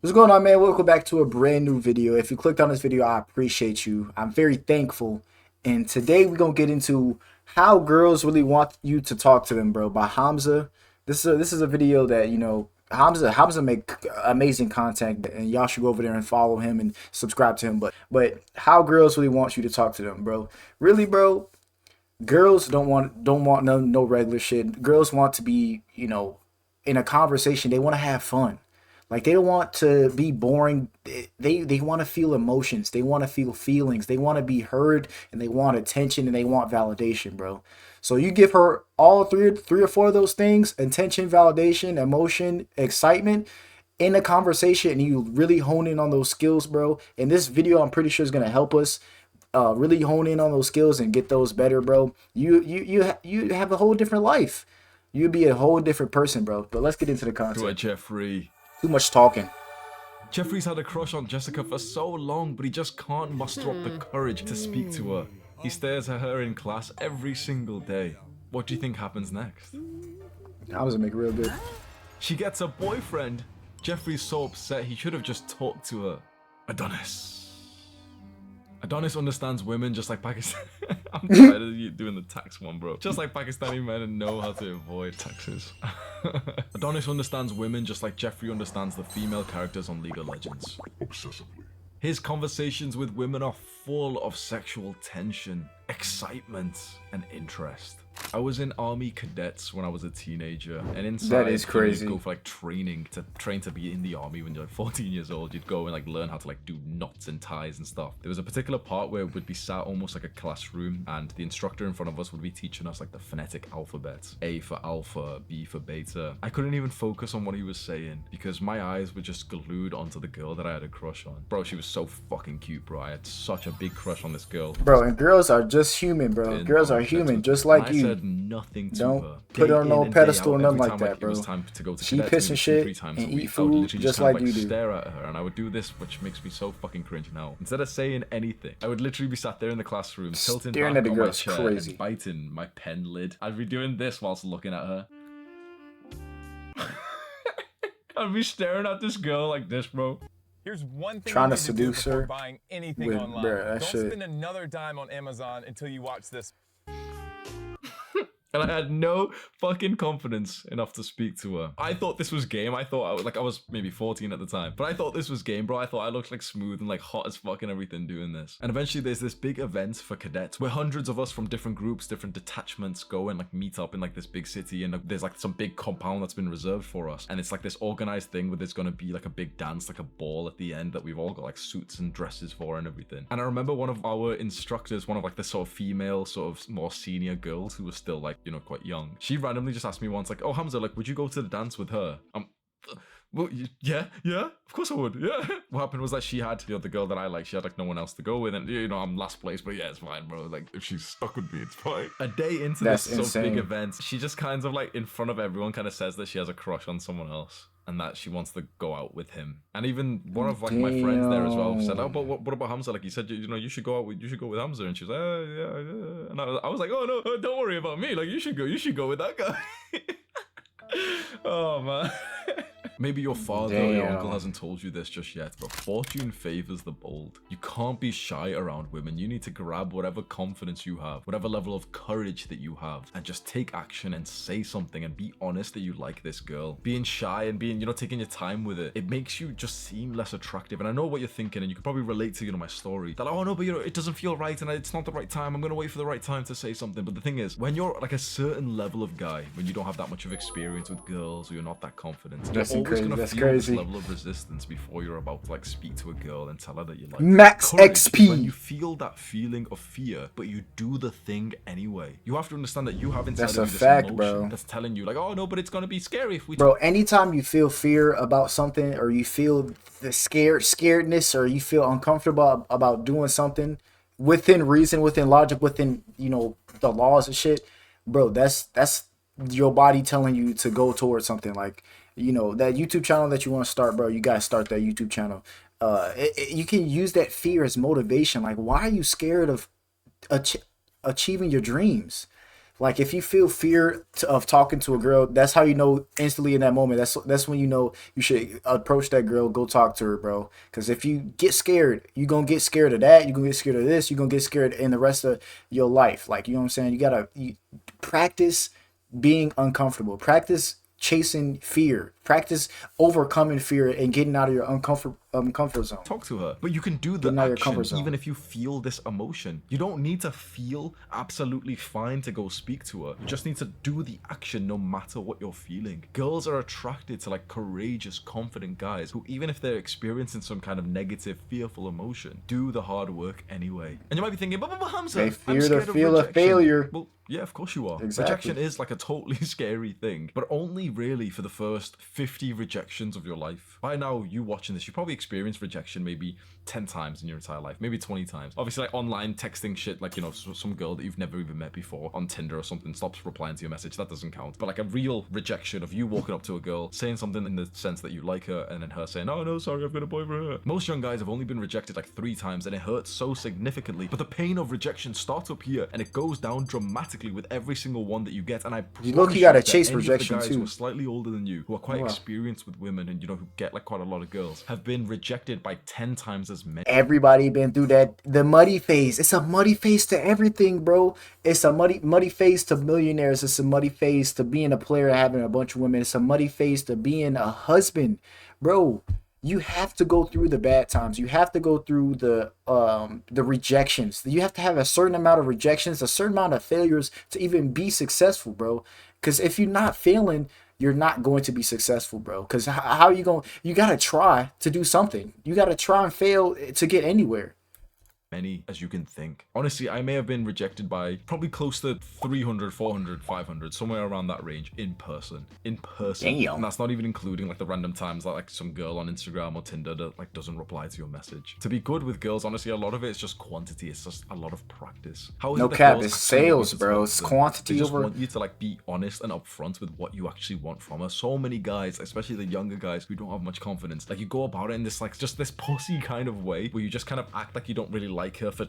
What's going on, man? Welcome back to a brand new video. If you clicked on this video, I appreciate you. I'm very thankful. And today we're gonna get into how girls really want you to talk to them, bro. By Hamza. This is a video that Hamza make amazing content, and y'all should go over there and follow him and subscribe to him. But how girls really want you to talk to them, bro? Really, bro? Girls don't want no regular shit. Girls want to be in a conversation. They want to have fun. Like they don't want to be boring. They want to feel emotions. They want to feel feelings. They want to be heard and they want attention and they want validation, bro. So you give her all three or four of those things: attention, validation, emotion, excitement in a conversation, and you really hone in on those skills, bro. And this video, I'm pretty sure, is gonna help us really hone in on those skills and get those better, bro. You have a whole different life. You'd be a whole different person, bro. But let's get into the To a content. Jeffrey. Too much talking. Jeffrey's had a crush on Jessica for so long, but he just can't muster up the courage to speak to her. He stares at her in class every single day. What do you think happens next? I was gonna make it real good. She gets a boyfriend. Jeffrey's so upset he should have just talked to her. Adonis. Adonis understands women just like Pakistan. I'm tired of you doing the tax one, bro. Just like Pakistani men know how to avoid taxes. Adonis understands women just like Jeffrey understands the female characters on League of Legends. Obsessively. His conversations with women are full of sexual tension, excitement, and interest. I was in army cadets when I was a teenager, and inside That is you'd crazy. go for like training to be in the army when you're like 14 years old. You'd go and like learn how to like do knots and ties and stuff. There was a particular part where we'd be sat almost like a classroom, and the instructor in front of us would be teaching us like the phonetic alphabet: A for alpha, B for beta. I couldn't even focus on what he was saying because my eyes were just glued onto the girl that I had a crush on. Bro, she was so fucking cute, bro. I had such a big crush on this girl. Bro, and girls are just human, bro. Girls are human, just like I you. said nothing to Don't her. put her Day on in no and day pedestal or out, nothing every like time, that, it was bro. time to go to She cadets, piss maybe and 2, 3 shit times and a eat week. I would food literally just kind of like you do. stare at her, and I would do this, which makes me so fucking cringe now. Instead of saying anything, I would literally be sat there in the classroom, tilting Staring back at the on my girl is chair crazy. and biting my pen lid. I'd be doing this whilst looking at her. I'd be staring at this girl like this, bro. Here's one thing Trying you to need to do seduce before her buying anything with, online. bruh, that Don't shit. spend another dime on Amazon until you watch this. And I had no fucking confidence enough to speak to her. I thought this was game. I thought I was maybe 14 at the time, but I thought this was game, bro. I thought I looked like smooth and like hot as fuck and everything doing this. And eventually there's this big event for cadets where hundreds of us from different groups, different detachments go and like meet up in like this big city, and there's like some big compound that's been reserved for us. And it's like this organized thing where there's gonna be like a big dance, like a ball at the end that we've all got like suits and dresses for and everything. And I remember one of our instructors, one of like the sort of female, sort of more senior girls who was still like, quite young. She randomly just asked me once, like, "Oh, Hamza, like, would you go to the dance with her?" Well, yeah, of course I would, yeah. What happened was that she had, the girl that I like, she had like no one else to go with, and I'm last place, but yeah, it's fine, bro. Like, if she's stuck with me, it's fine. A day into That's this sort of big insane. event, she just kind of like in front of everyone kind of says that she has a crush on someone else and that she wants to go out with him. And even one of like my friends there as well said, "Oh, but what about Hamza? Like, he said, you should go with Hamza." And she was like, yeah. And I was like, "Oh no, don't worry about me. Like, you should go with that guy." Oh man. Maybe your father or your uncle hasn't told you this just yet, but fortune favors the bold. You can't be shy around women. You need to grab whatever confidence you have, whatever level of courage that you have, and just take action and say something and be honest that you like this girl. Being shy and being, taking your time with it, it makes you just seem less attractive. And I know what you're thinking, and you can probably relate to, my story. That, oh no, but it doesn't feel right, and it's not the right time. I'm gonna wait for the right time to say something. But the thing is, when you're like a certain level of guy, when you don't have that much of experience with girls, or you're not that confident, That's you're always gonna that's feel this crazy. level of resistance before you're about to like speak to a girl and tell her that you like her. Max Courage is XP. when you feel that feeling of fear, but you do the thing anyway. You have to understand that you have inside That's of a you this fact, emotion bro. that's telling you like, oh no, but it's gonna be scary if we. Bro, anytime you feel fear about something, or you feel the scaredness, or you feel uncomfortable about doing something within reason, within logic, within the laws and shit, bro, that's your body telling you to go towards something. Like, that YouTube channel that you want to start, bro, you gotta start that YouTube channel. You can use that fear as motivation. Like, why are you scared of ach- achieving your dreams? Like if you feel fear of talking to a girl, that's how you know instantly in that moment. That's when you know you should approach that girl, go talk to her, bro. Because if you get scared, you gonna get scared of that. You gonna get scared of this. You gonna get scared in the rest of your life. Like you know what I'm saying. You practice being uncomfortable. Practice chasing fear. Practice overcoming fear and getting out of your comfort zone. Talk to her, but you can do the Getting out of your action comfort zone. even if you feel this emotion. You don't need to feel absolutely fine to go speak to her. You just need to do the action no matter what you're feeling. Girls are attracted to like courageous, confident guys who, even if they're experiencing some kind of negative, fearful emotion, do the hard work anyway. And you might be thinking, but Hamza, They I'm fear scared to of feel a rejection." failure. Well, yeah, of course you are. Exactly. Rejection is like a totally scary thing, but only really for the first 50 rejections of your life. By now, you watching this, you probably experienced rejection maybe 10 times in your entire life, maybe 20 times. Obviously, like online texting shit, like, you know, some girl that you've never even met before on Tinder or something stops replying to your message, that doesn't count. But like a real rejection of you walking up to a girl, saying something in the sense that you like her, and then her saying, "Oh no, sorry, I've got a boyfriend." Most young guys have only been rejected like 3 times, and it hurts so significantly. But the pain of rejection starts up here, and it goes down dramatically with every single one that you get. And I You promise gotta that chase any of the rejection guys too. who are slightly older than you, who are quite Wow. experienced with women, and you know, who get like quite a lot of girls, have been rejected by 10 times as many. Everybody been through that. The muddy phase. It's a muddy phase to everything, bro. It's a muddy phase to millionaires. It's a muddy phase to being a player, having a bunch of women. It's a muddy phase to being a husband, bro. You have to go through the bad times. You have to go through the rejections. You have to have a certain amount of rejections, a certain amount of failures to even be successful, bro. Because if you're not failing, you're not going to be successful, bro. Because how are you going? You gotta try to do something. You gotta try and fail to get anywhere. Many as you can think. Honestly, I may have been rejected by probably close to 300, 400, 500, somewhere around that range in person. Damn. And that's not even including like the random times that like some girl on Instagram or Tinder that like doesn't reply to your message. To be good with girls, honestly, a lot of it is just quantity. It's just a lot of practice. How is No it that cap, girls it's actually want sales, you to bro. talk It's to them? quantity They just over- want you to like be honest and upfront with what you actually want from her. So many guys, especially the younger guys who don't have much confidence, like you go about it in this like just this pussy kind of way where you just kind of act like you don't really like her for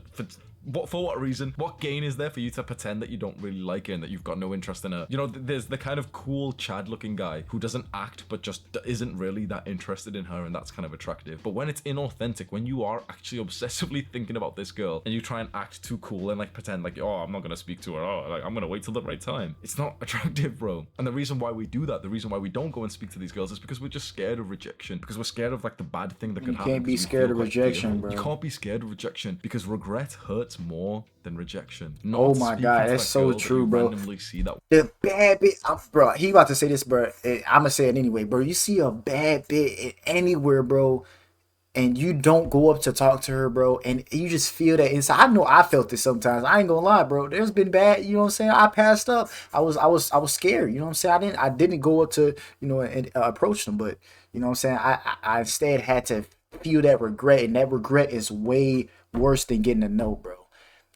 what reason? What gain is there for you to pretend that you don't really like her and that you've got no interest in her? You know, there's the kind of cool Chad looking guy who doesn't act but just isn't really that interested in her, and that's kind of attractive. But when it's inauthentic, when you are actually obsessively thinking about this girl and you try and act too cool and like pretend like, oh, I'm not gonna speak to her, oh, like I'm gonna wait till the right time, it's not attractive, bro. And the reason why we do that, the reason why we don't go and speak to these girls is because we're just scared of rejection, because we're scared of like the bad thing that could happen. You can't be 'cause we scared feel of quite rejection, fearful. bro. You can't be scared of rejection because regret hurts more than rejection. Oh my speaking God, to that's that so girl that true, you bro. randomly see that The bad bit, bro. He about to say this, bro. I'm gonna say it anyway, bro. You see a bad bit anywhere, bro, and you don't go up to talk to her, bro, and you just feel that inside. I know I felt this sometimes. I ain't gonna lie, bro. There's been bad, you know what I'm saying? I passed up. I was scared, you know what I'm saying? I didn't go up to, you know, and approach them, but you know what I'm saying? I instead had to feel that regret, and that regret is way worse than getting a no, bro.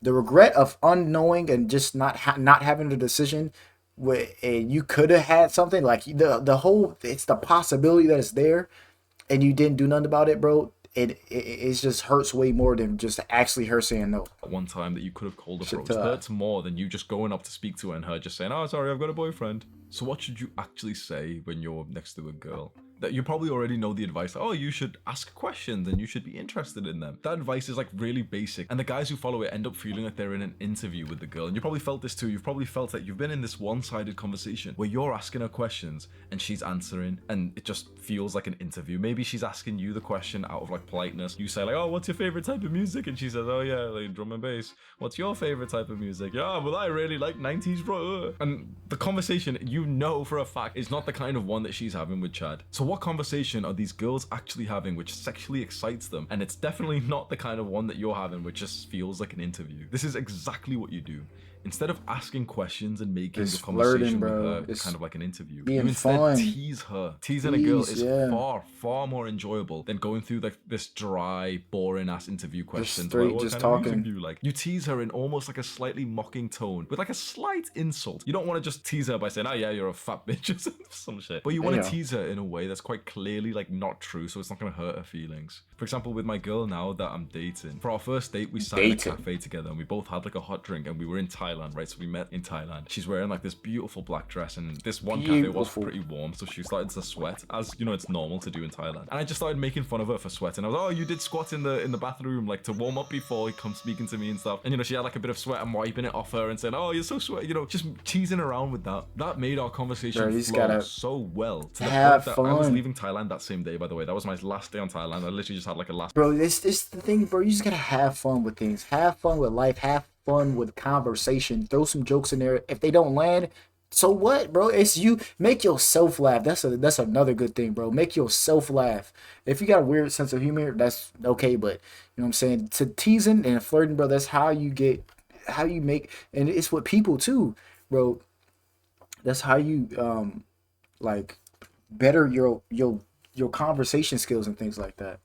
The regret of unknowing and just not having the decision where you could have had something like the whole, it's the possibility that it's there and you didn't do nothing about it, bro. It just hurts way more than just actually her saying no. one time that you could have called her Shit, bros hurts more than you just going up to speak to her and her just saying, oh, sorry, I've got a boyfriend. So what should you actually say when you're next to a girl? That you probably already know the advice, oh, you should ask questions and you should be interested in them. That advice is like really basic, and the guys who follow it end up feeling like they're in an interview with the girl. And you probably felt this too. You've probably felt that you've been in this one-sided conversation where you're asking her questions and she's answering, and it just feels like an interview. Maybe she's asking you the question out of like politeness. You say like, oh, what's your favorite type of music? And she says, oh yeah, like drum and bass. What's your favorite type of music? Yeah, well, I really like 90s bro. And the conversation, you know for a fact, is not the kind of one that she's having with Chad. So what conversation are these girls actually having which sexually excites them? And it's definitely not the kind of one that you're having which just feels like an interview. This is exactly what you do. Instead of asking questions and making It's the conversation flirting, with bro. her It's kind of like an interview, being you instead fun. tease her. Teasing a girl is yeah. far more enjoyable than going through like this dry, boring ass interview questions. straight, What just kind of music talking. do you like? You tease her in almost like a slightly mocking tone with like a slight insult. You don't want to just tease her by saying, oh yeah, you're a fat bitch or some shit. But you want to Damn. tease her in a way that's quite clearly like not true, so it's not going to hurt her feelings. For example, with my girl now that I'm dating, for our first date, we sat in a Dating. cafe together and we both had like a hot drink and we were in Thailand Thailand, right? So we met in Thailand. She's wearing like this beautiful black dress, and this one cafe was Beautiful. pretty warm, so she started to sweat, as you know, it's normal to do in Thailand. And I just started making fun of her for sweating. I was, oh, you did squat in the bathroom, like to warm up before you come speaking to me and stuff. And you know, she had like a bit of sweat. I'm wiping it off her and saying, oh, you're so sweaty, you know, just teasing around with that. That made our conversation Bro, you just flow gotta so well to the have point that I was fun. leaving Thailand that same day. By the way, that was my last day on Thailand. I literally just had like a last. Bro, it's the thing, bro. You just gotta have fun with things. Have fun with life. Have fun with conversation. Throw some jokes in there. If they don't land, so what, bro? It's you. Make yourself laugh. That's another good thing, bro. Make yourself laugh. If you got a weird sense of humor, that's okay. But you know what I'm saying? To teasing and flirting, bro. That's how you make, and it's with people too, bro. That's how you like better your conversation skills and things like that.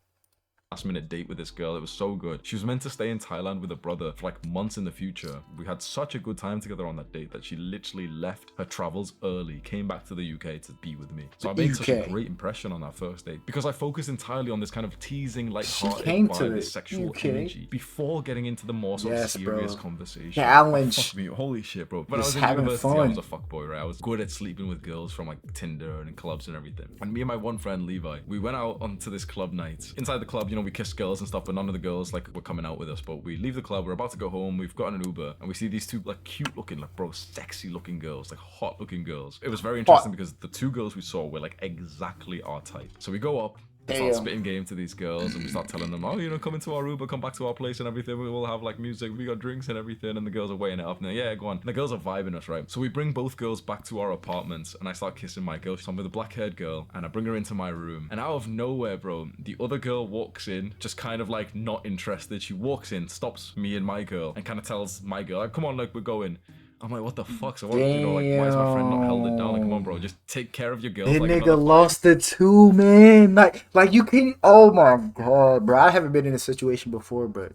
Minute date with this girl. It was so good. She was meant to stay in Thailand with her brother for like months in the future. We had such a good time together on that date that she literally left her travels early, came back to the UK to be with me. So I made such a great impression on that first date because I focused entirely on this kind of teasing, light-hearted vibe, this sexual energy before getting into the more sort of serious conversation. Challenge. Fuck me, holy shit, bro. When Just I was in university, fun. I was a fuckboy, right? I was good at sleeping with girls from like Tinder and clubs and everything. And me and my one friend Levi, we went out onto this club night. Inside the club, you know, we kissed girls and stuff, but none of the girls like were coming out with us. But we leave the club, we're about to go home, we've gotten an Uber, and we see these two like cute looking, like bro, sexy looking girls, like hot looking girls. It was very interesting because the two girls we saw were like exactly our type. So we go up, start spitting game to these girls, and we start telling them, oh, you know, come into our Uber, come back to our place and everything, we will have like music, we got drinks and everything. And the girls are weighing it up, and they're, yeah, go on. And the girls are vibing us, right? So we bring both girls back to our apartments, and I start kissing my girl. I'm with a black haired girl, and I bring her into my room, and out of nowhere, bro, the other girl walks in, just kind of like not interested. She walks in, stops me and my girl, and kind of tells my girl, like, come on, like, we're going. I'm like, what the fuck? So what, you know, like, why is my friend not held it down? Like, come on, bro, just take care of your girl. That like, nigga lost it too, man. Like you can. Oh my god, bro. I haven't been in a situation before, but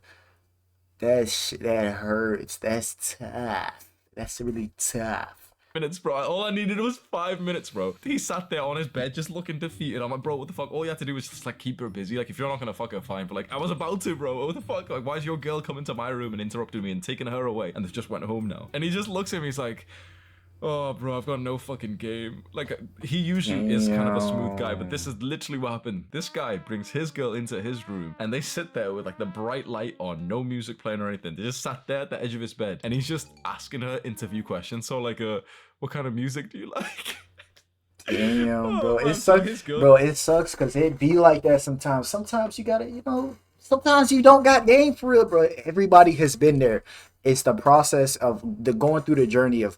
that hurts. That's tough. That's really tough. Minutes, bro. All I needed was 5 minutes, bro. He sat there on his bed just looking defeated. I'm like, bro, what the fuck? All you had to do was just like keep her busy. Like, if you're not gonna fuck her, fine. But like, I was about to, bro. What the fuck? Like, why is your girl coming to my room and interrupting me and taking her away? And they've just went home now. And he just looks at me. He's like, oh, bro, I've got no fucking game. Like, he usually is kind of a smooth guy, but this is literally what happened. This guy brings his girl into his room, and they sit there with like the bright light on, no music playing or anything. They just sat there at the edge of his bed, and he's just asking her interview questions. So like, what kind of music do you like? Damn, bro. Man, It sucks. Bro, it sucks because it be like that sometimes. Sometimes you gotta, you know, sometimes you don't got game for real, bro. Everybody has been there. It's the process of the going through the journey of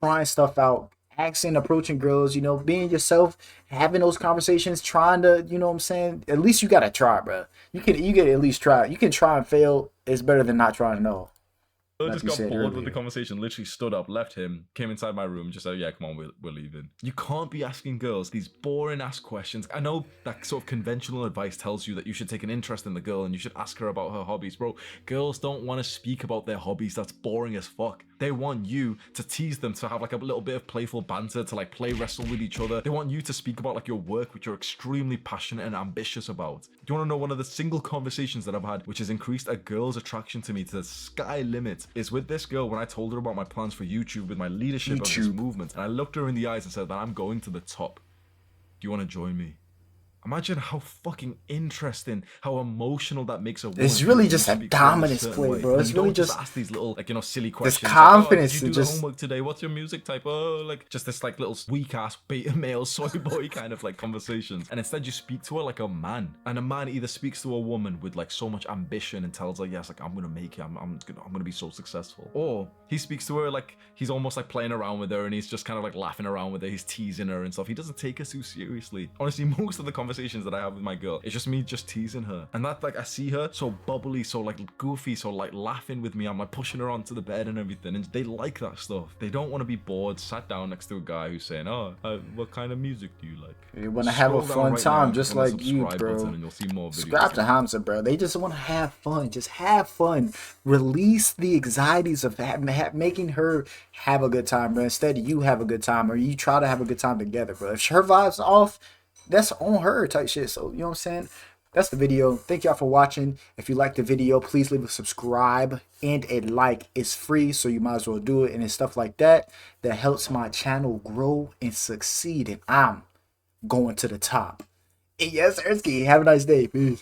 trying stuff out, asking, approaching girls, you know, being yourself, having those conversations, trying to, you know what I'm saying? At least you gotta try, bro. You can at least try. You can try and fail. It's better than not trying to know. I just got bored with the conversation, literally stood up, left him, came inside my room, just said, yeah, come on, we're leaving. You can't be asking girls these boring ass questions. I know that sort of conventional advice tells you that you should take an interest in the girl and you should ask her about her hobbies. Bro, girls don't want to speak about their hobbies. That's boring as fuck. They want you to tease them, to have like a little bit of playful banter, to like play wrestle with each other. They want you to speak about like your work, which you're extremely passionate and ambitious about. Do you want to know one of the single conversations that I've had, which has increased a girl's attraction to me to the sky limit, is with this girl when I told her about my plans for YouTube, with my leadership of this movement. And I looked her in the eyes and said that I'm going to the top. Do you want to join me? Imagine how fucking interesting, how emotional that makes a woman. It's really just a dominance play, bro. It's really just ask these little, like, you know, silly questions. This confidence. Like, oh, did you do homework today? What's your music type? Oh, like, just this like little weak ass beta male soy boy kind of like conversations. And instead you speak to her like a man. And a man either speaks to a woman with like so much ambition and tells her, yes, like, I'm gonna make it. I'm gonna be so successful. Or he speaks to her like he's almost like playing around with her and he's just kind of like laughing around with her. He's teasing her and stuff. He doesn't take her too seriously. Honestly, most of the conversations that I have with my girl, it's just me just teasing her. And that, like, I see her so bubbly, so like goofy, so like laughing with me. I'm like pushing her onto the bed and everything, and they like that stuff. They don't want to be bored, sat down next to a guy who's saying, oh, what kind of music do you like? You want to have a fun time, just like you, bro. And you'll see more videos. Subscribe to Hamza, bro. They just want to have fun. Just have fun. Release the anxieties of making her have a good time, bro. Instead, you have a good time, or you try to have a good time together, bro. If her vibe's off, that's on her type shit. So, you know what I'm saying? that's the video. Thank y'all for watching. If you like the video, please leave a subscribe and a like. It's free, so you might as well do it. And it's stuff like that that helps my channel grow and succeed. And I'm going to the top. Yes, Ersky. Have a nice day. Peace.